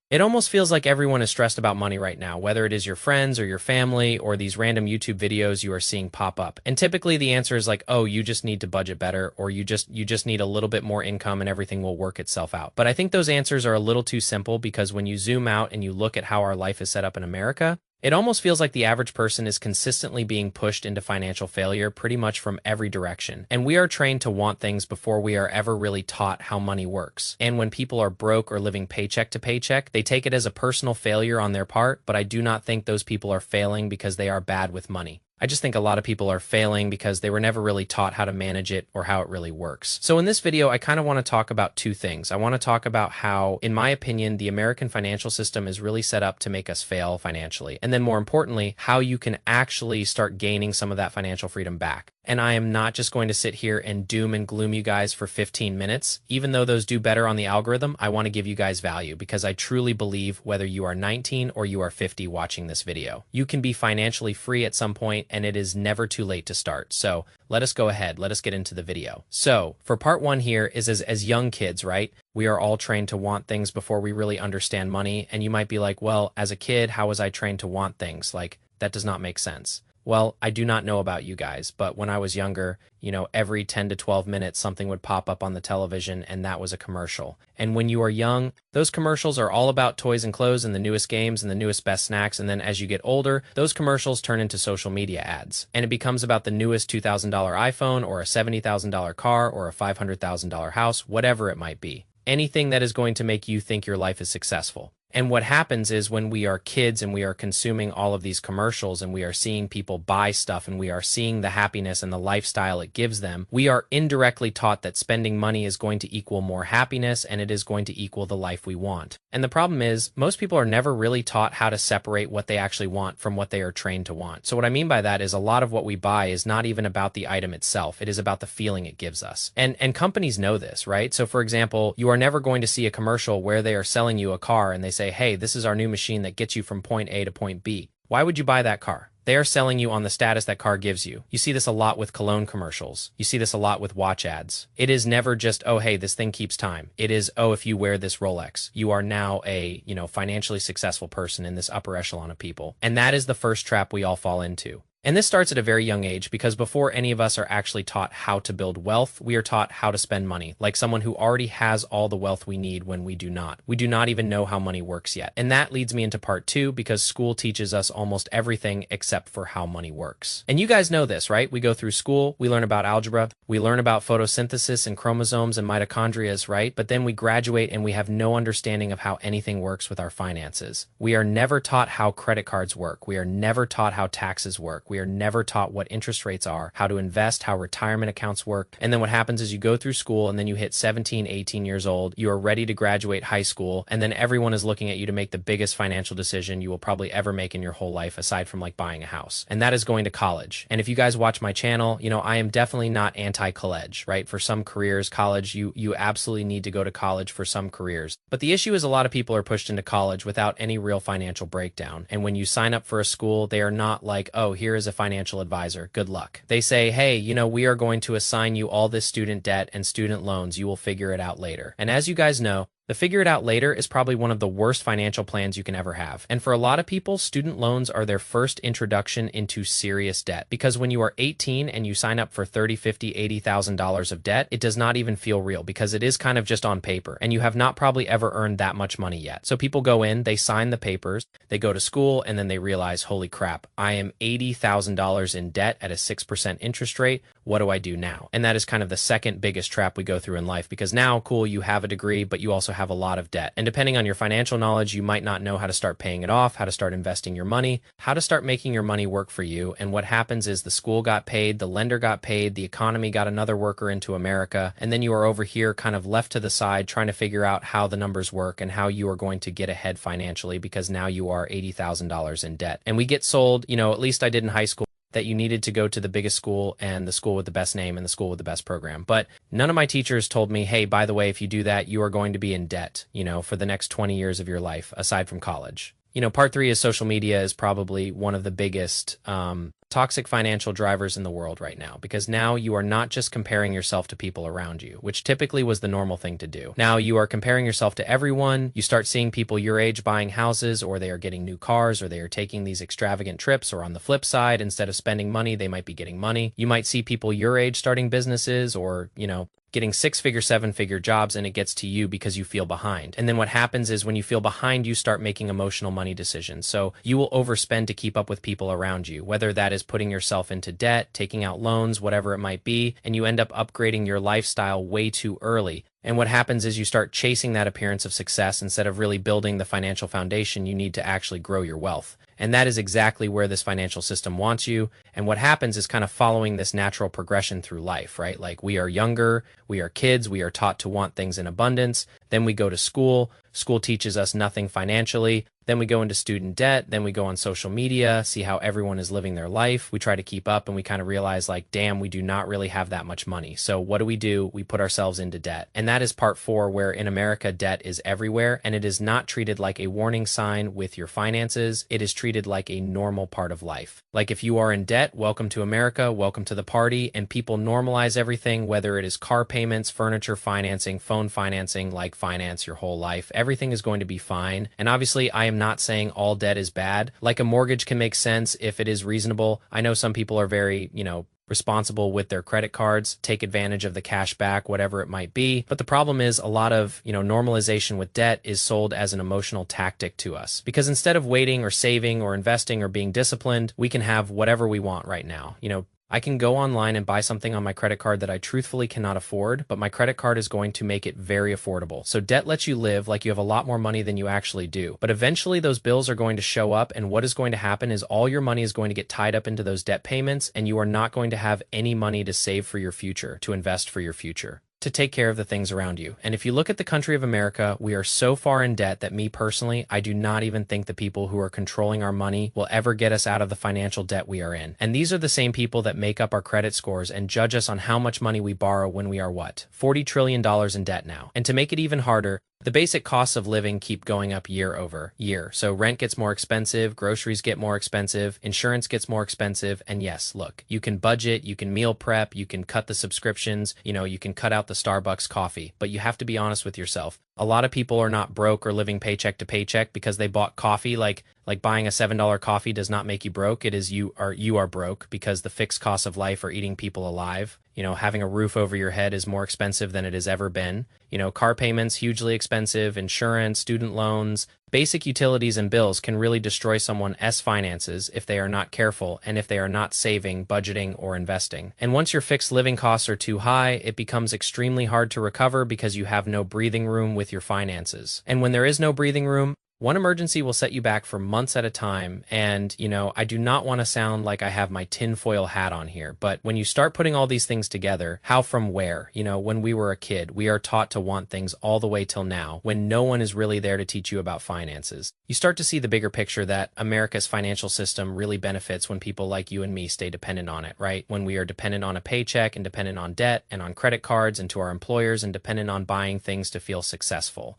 It almost feels like everyone is stressed about money right now, whether it is your friends or your family or these random YouTube videos you are seeing pop up. And typically the answer is like, "Oh, you just need to budget better," or you just need a little bit more income and everything will work itself out. But I think those answers are a little too simple because when you zoom out and you look at how our life is set up in America, it almost feels like the average person is consistently being pushed into financial failure pretty much from every direction. And we are trained to want things before we are ever really taught how money works. And when people are broke or living paycheck to paycheck, they take it as a personal failure on their part, but I do not think those people are failing because they are bad with money. I just think a lot of people are failing because they were never really taught how to manage it or how it really works. So in this video, I kind of want to talk about two things. I want to talk about how, in my opinion, the American financial system is really set up to make us fail financially. And then more importantly, how you can actually start gaining some of that financial freedom back. And I am not just going to sit here and doom and gloom you guys for 15 minutes. Even though those do better on the algorithm, I want to give you guys value because I truly believe whether you are 19 or you are 50 watching this video, you can be financially free at some point and it is never too late to start. So let us go ahead. Let us get into the video. So for part one here is as young kids, right? We are all trained to want things before we really understand money. And you might be like, well, as a kid, how was I trained to want things? Like, that does not make sense. Well, I do not know about you guys, but when I was younger, every 10 to 12 minutes, something would pop up on the television and that was a commercial. And when you are young, those commercials are all about toys and clothes and the newest games and the newest best snacks. And then as you get older, those commercials turn into social media ads and it becomes about the newest $2,000 iPhone or a $70,000 car or a $500,000 house, whatever it might be. Anything that is going to make you think your life is successful. And what happens is when we are kids and we are consuming all of these commercials and we are seeing people buy stuff and we are seeing the happiness and the lifestyle it gives them, we are indirectly taught that spending money is going to equal more happiness and it is going to equal the life we want. And the problem is most people are never really taught how to separate what they actually want from what they are trained to want. So what I mean by that is a lot of what we buy is not even about the item itself. It is about the feeling it gives us. And companies know this, right? So for example, you are never going to see a commercial where they are selling you a car and they say, "Hey, this is our new machine that gets you from point A to point B." Why would you buy that car? They are selling you on the status that car gives you. You see this a lot with cologne commercials. You see this a lot with watch ads. It is never just, "Oh, hey, this thing keeps time." It is, "Oh, if you wear this Rolex, you are now a, financially successful person in this upper echelon of people." And that is the first trap we all fall into. And this starts at a very young age because before any of us are actually taught how to build wealth, we are taught how to spend money, like someone who already has all the wealth we need when we do not. We do not even know how money works yet. And that leads me into part two because school teaches us almost everything except for how money works. And you guys know this, right? We go through school, we learn about algebra, we learn about photosynthesis and chromosomes and mitochondria, right? But then we graduate and we have no understanding of how anything works with our finances. We are never taught how credit cards work. We are never taught how taxes work. We are never taught what interest rates are, how to invest, how retirement accounts work. And then what happens is you go through school and then you hit 17, 18 years old. You are ready to graduate high school. And then everyone is looking at you to make the biggest financial decision you will probably ever make in your whole life, aside from like buying a house. And that is going to college. And if you guys watch my channel, I am definitely not anti-college, right? For some careers, college, you absolutely need to go to college for some careers. But the issue is a lot of people are pushed into college without any real financial breakdown. And when you sign up for a school, they are not like, "Oh, here is a financial advisor. Good luck." They say, "Hey, we are going to assign you all this student debt and student loans. You will figure it out later." And as you guys know, the figure it out later is probably one of the worst financial plans you can ever have. And for a lot of people, student loans are their first introduction into serious debt. Because when you are 18 and you sign up for $30, $50, $80,000 of debt, it does not even feel real because it is kind of just on paper. And you have not probably ever earned that much money yet. So people go in, they sign the papers, they go to school, and then they realize, holy crap, I am $80,000 in debt at a 6% interest rate. What do I do now? And that is kind of the second biggest trap we go through in life because now, cool, you have a degree, but you also have a lot of debt. And depending on your financial knowledge, you might not know how to start paying it off, how to start investing your money, how to start making your money work for you. And what happens is the school got paid, the lender got paid, the economy got another worker into America, and then you are over here kind of left to the side trying to figure out how the numbers work and how you are going to get ahead financially because now you are $80,000 in debt. And we get sold, at least I did in high school, that you needed to go to the biggest school and the school with the best name and the school with the best program. But none of my teachers told me, "Hey, by the way, if you do that, you are going to be in debt, for the next 20 years of your life, aside from college." Part three is social media is probably one of the biggest toxic financial drivers in the world right now, because now you are not just comparing yourself to people around you, which typically was the normal thing to do. Now you are comparing yourself to everyone. You start seeing people your age buying houses, or they are getting new cars, or they are taking these extravagant trips, or on the flip side, instead of spending money, they might be getting money. You might see people your age starting businesses, or, getting 6-figure, 7-figure jobs, and it gets to you because you feel behind. And then what happens is when you feel behind, you start making emotional money decisions. So you will overspend to keep up with people around you, whether that is putting yourself into debt, taking out loans, whatever it might be, and you end up upgrading your lifestyle way too early. And what happens is you start chasing that appearance of success instead of really building the financial foundation you need to actually grow your wealth. And that is exactly where this financial system wants you. And what happens is kind of following this natural progression through life, right? Like we are younger, we are kids, we are taught to want things in abundance. Then we go to school. School teaches us nothing financially. Then we go into student debt. Then we go on social media, see how everyone is living their life. We try to keep up and we kind of realize like, damn, we do not really have that much money. So what do? We put ourselves into debt. And that is part 4, where in America, debt is everywhere and it is not treated like a warning sign with your finances. It is treated like a normal part of life. Like if you are in debt, welcome to America, welcome to the party, and people normalize everything, whether it is car payments, furniture financing, phone financing, like finance your whole life. Everything is going to be fine. And obviously, I am not saying all debt is bad. Like a mortgage can make sense if it is reasonable. I know some people are very, responsible with their credit cards, take advantage of the cash back, whatever it might be. But the problem is a lot of, normalization with debt is sold as an emotional tactic to us. Because instead of waiting or saving or investing or being disciplined, we can have whatever we want right now. I can go online and buy something on my credit card that I truthfully cannot afford, but my credit card is going to make it very affordable. So debt lets you live like you have a lot more money than you actually do. But eventually those bills are going to show up, and what is going to happen is all your money is going to get tied up into those debt payments, and you are not going to have any money to save for your future, to invest for your future, to take care of the things around you. And if you look at the country of America, we are so far in debt that me personally, I do not even think the people who are controlling our money will ever get us out of the financial debt we are in. And these are the same people that make up our credit scores and judge us on how much money we borrow when we are $40 trillion in debt now. And to make it even harder, the basic costs of living keep going up year over year. So rent gets more expensive, groceries get more expensive, insurance gets more expensive. And yes, look, you can budget, you can meal prep, you can cut the subscriptions, you can cut out the Starbucks coffee, but you have to be honest with yourself. A lot of people are not broke or living paycheck to paycheck because they bought coffee. Like buying a $7 coffee does not make you broke. It is you are broke because the fixed costs of life are eating people alive. Having a roof over your head is more expensive than it has ever been. Car payments, hugely expensive, insurance, student loans, basic utilities and bills can really destroy someone's finances if they are not careful and if they are not saving, budgeting, or investing. And once your fixed living costs are too high, it becomes extremely hard to recover because you have no breathing room with your finances. And when there is no breathing room, one emergency will set you back for months at a time. And, I do not want to sound like I have my tinfoil hat on here, but when you start putting all these things together, how from where? When we were a kid, we are taught to want things all the way till now, when no one is really there to teach you about finances. You start to see the bigger picture that America's financial system really benefits when people like you and me stay dependent on it, right? When we are dependent on a paycheck and dependent on debt and on credit cards and to our employers and dependent on buying things to feel successful.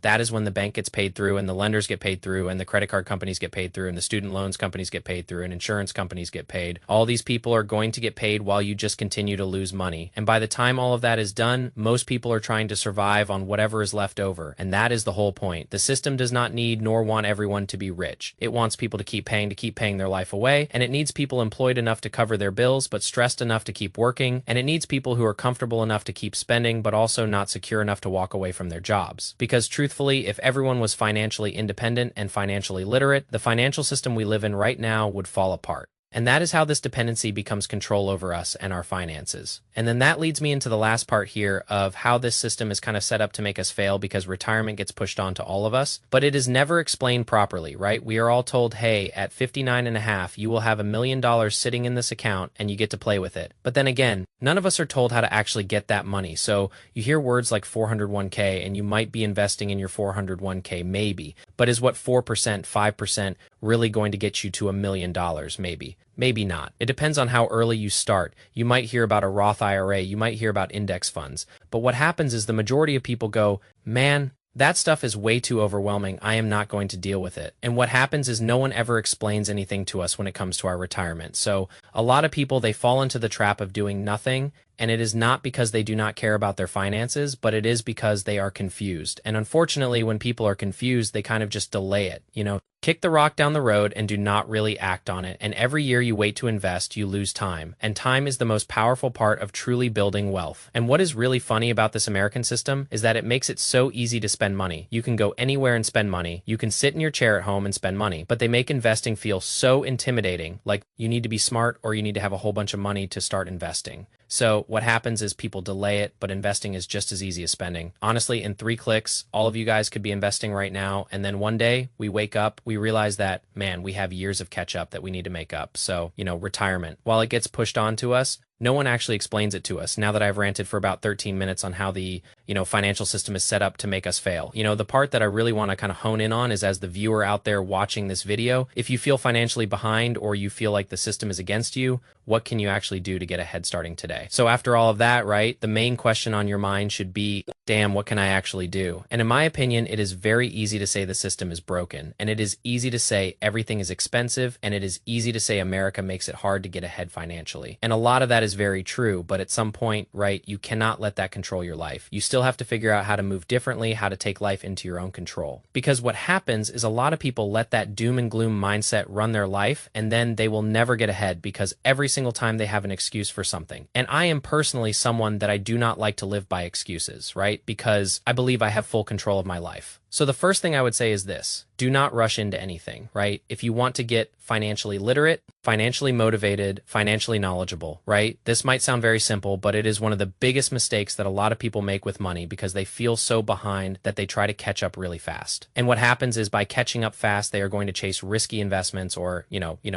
That is when the bank gets paid through and the lenders get paid through and the credit card companies get paid through and the student loans companies get paid through and insurance companies get paid. All these people are going to get paid while you just continue to lose money. And by the time all of that is done, most people are trying to survive on whatever is left over. And that is the whole point. The system does not need nor want everyone to be rich. It wants people to keep paying their life away. And it needs people employed enough to cover their bills, but stressed enough to keep working. And it needs people who are comfortable enough to keep spending, but also not secure enough to walk away from their jobs. Because truthfully, if everyone was financially independent and financially literate, the financial system we live in right now would fall apart. And that is how this dependency becomes control over us and our finances. And then that leads me into the last part here of how this system is kind of set up to make us fail because retirement gets pushed on to all of us. But it is never explained properly, right? We are all told, hey, at 59 and a half, you will have $1 million sitting in this account and you get to play with it. But then again, none of us are told how to actually get that money. So you hear words like 401k and you might be investing in your 401k maybe. But is what 4%, 5% really going to get you to $1 million maybe? Maybe not. It depends on how early you start. You might hear about a Roth IRA, you might hear about index funds. But what happens is the majority of people go, man, That stuff is way too overwhelming. I am not going to deal with it. And what happens is no one ever explains anything to us when it comes to our retirement. So a lot of people, they fall into the trap of doing nothing. And it is not because they do not care about their finances, but it is because they are confused. And unfortunately, when people are confused, they kind of just delay it. Kick the rock down the road and do not really act on it. And every year you wait to invest, you lose time. And time is the most powerful part of truly building wealth. And what is really funny about this American system is that it makes it so easy to spend money. You can go anywhere and spend money. You can sit in your chair at home and spend money. But they make investing feel so intimidating, like you need to be smart or you need to have a whole bunch of money to start investing. So what happens is people delay it, but investing is just as easy as spending. Honestly, in 3 clicks, all of you guys could be investing right now. And then one day we wake up, we realize that, man, we have years of catch up that we need to make up. So, retirement, while it gets pushed on to us, no one actually explains it to us. Now that I've ranted for about 13 minutes on how the, financial system is set up to make us fail. The part that I really want to kind of hone in on is, as the viewer out there watching this video, if you feel financially behind or you feel like the system is against you, what can you actually do to get ahead starting today? So after all of that, right, the main question on your mind should be, damn, what can I actually do? And in my opinion, it is very easy to say the system is broken. And it is easy to say everything is expensive. And it is easy to say America makes it hard to get ahead financially. And a lot of that is very true. But at some point, right, you cannot let that control your life. You still have to figure out how to move differently, how to take life into your own control. Because what happens is a lot of people let that doom and gloom mindset run their life, and then they will never get ahead because every single time they have an excuse for something. And I am personally someone that I do not like to live by excuses, right? Because I believe I have full control of my life. So the first thing I would say is this: do not rush into anything, right? If you want to get financially literate, financially motivated, financially knowledgeable, right? This might sound very simple, but it is one of the biggest mistakes that a lot of people make with money because they feel so behind that they try to catch up really fast. And what happens is, by catching up fast, they are going to chase risky investments or,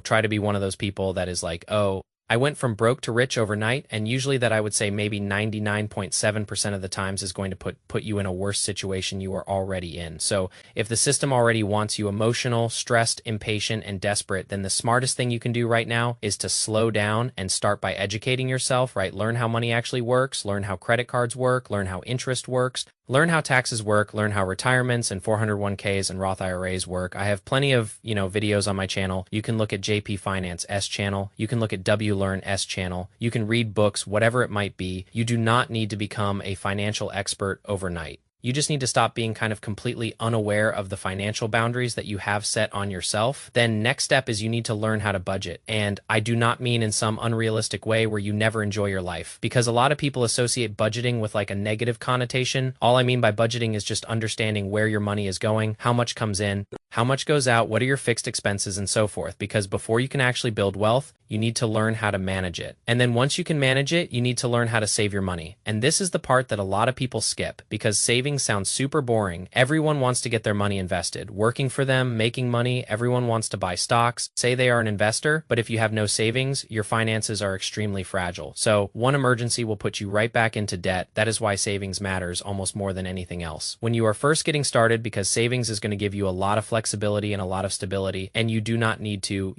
try to be one of those people that is like, oh, I went from broke to rich overnight, and usually that, I would say, maybe 99.7% of the times is going to put you in a worse situation you are already in. So if the system already wants you emotional, stressed, impatient, and desperate, then the smartest thing you can do right now is to slow down and start by educating yourself, right? Learn how money actually works, learn how credit cards work, learn how interest works, learn how taxes work, learn how retirements and 401ks and Roth IRAs work. I have plenty of, videos on my channel. You can look at JP Finance S channel. You can look at W Learn S channel. You can read books, whatever it might be. You do not need to become a financial expert overnight. You just need to stop being kind of completely unaware of the financial boundaries that you have set on yourself. Then next step is you need to learn how to budget. And I do not mean in some unrealistic way where you never enjoy your life, because a lot of people associate budgeting with like a negative connotation. All I mean by budgeting is just understanding where your money is going, how much comes in, how much goes out, what are your fixed expenses, and so forth. Because before you can actually build wealth, you need to learn how to manage it. And then once you can manage it, you need to learn how to save your money. And this is the part that a lot of people skip, because saving sounds super boring. Everyone wants to get their money invested, working for them, making money. Everyone wants to buy stocks, say they are an investor, but if you have no savings, your finances are extremely fragile. So one emergency will put you right back into debt. That is why savings matters almost more than anything else when you are first getting started, because savings is going to give you a lot of flexibility and a lot of stability, and you do not need to,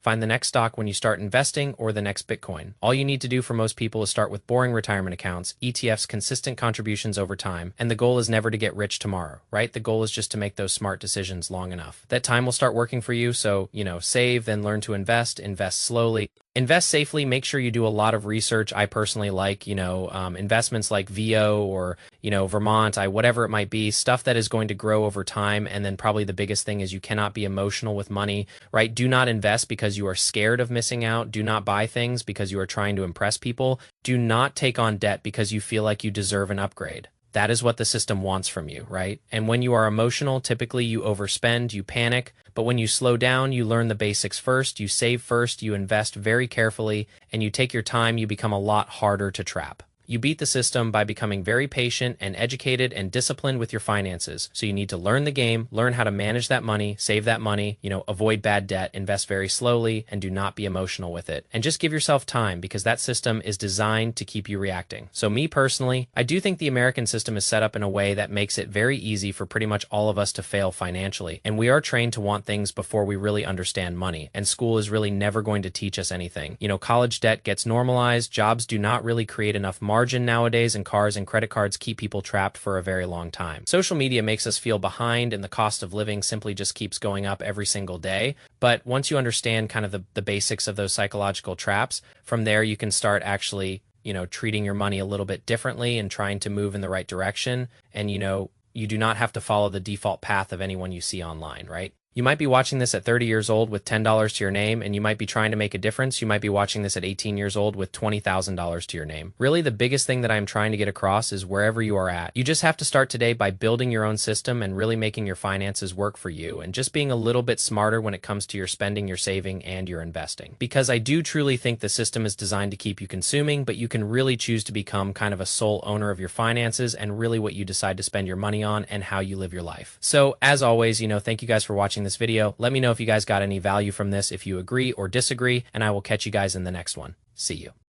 find the next stock when you start investing or the next Bitcoin. All you need to do for most people is start with boring retirement accounts, ETFs, consistent contributions over time, and the goal is never to get rich tomorrow, right? The goal is just to make those smart decisions long enough. That time will start working for you, so, save, then learn to invest slowly. Invest safely. Make sure you do a lot of research. I personally like, investments like VO or, Vermont, whatever it might be, stuff that is going to grow over time. And then probably the biggest thing is you cannot be emotional with money, right? Do not invest because you are scared of missing out. Do not buy things because you are trying to impress people. Do not take on debt because you feel like you deserve an upgrade. That is what the system wants from you, right? And when you are emotional, typically you overspend, you panic. But when you slow down, you learn the basics first, you save first, you invest very carefully, and you take your time, you become a lot harder to trap. You beat the system by becoming very patient and educated and disciplined with your finances. So you need to learn the game, learn how to manage that money, save that money, avoid bad debt, invest very slowly, and do not be emotional with it. And just give yourself time, because that system is designed to keep you reacting. So me personally, I do think the American system is set up in a way that makes it very easy for pretty much all of us to fail financially. And we are trained to want things before we really understand money. And school is really never going to teach us anything. College debt gets normalized, jobs do not really create enough margin margin nowadays, and cars and credit cards keep people trapped for a very long time. Social media makes us feel behind, and the cost of living simply just keeps going up every single day. But once you understand kind of the basics of those psychological traps, from there you can start actually, treating your money a little bit differently and trying to move in the right direction. And, you do not have to follow the default path of anyone you see online, right? You might be watching this at 30 years old with $10 to your name, and you might be trying to make a difference. You might be watching this at 18 years old with $20,000 to your name. Really, the biggest thing that I'm trying to get across is wherever you are at, you just have to start today by building your own system and really making your finances work for you, and just being a little bit smarter when it comes to your spending, your saving, and your investing. Because I do truly think the system is designed to keep you consuming, but you can really choose to become kind of a sole owner of your finances and really what you decide to spend your money on and how you live your life. So as always, thank you guys for watching this video. Let me know if you guys got any value from this, if you agree or disagree, and I will catch you guys in the next one. See you.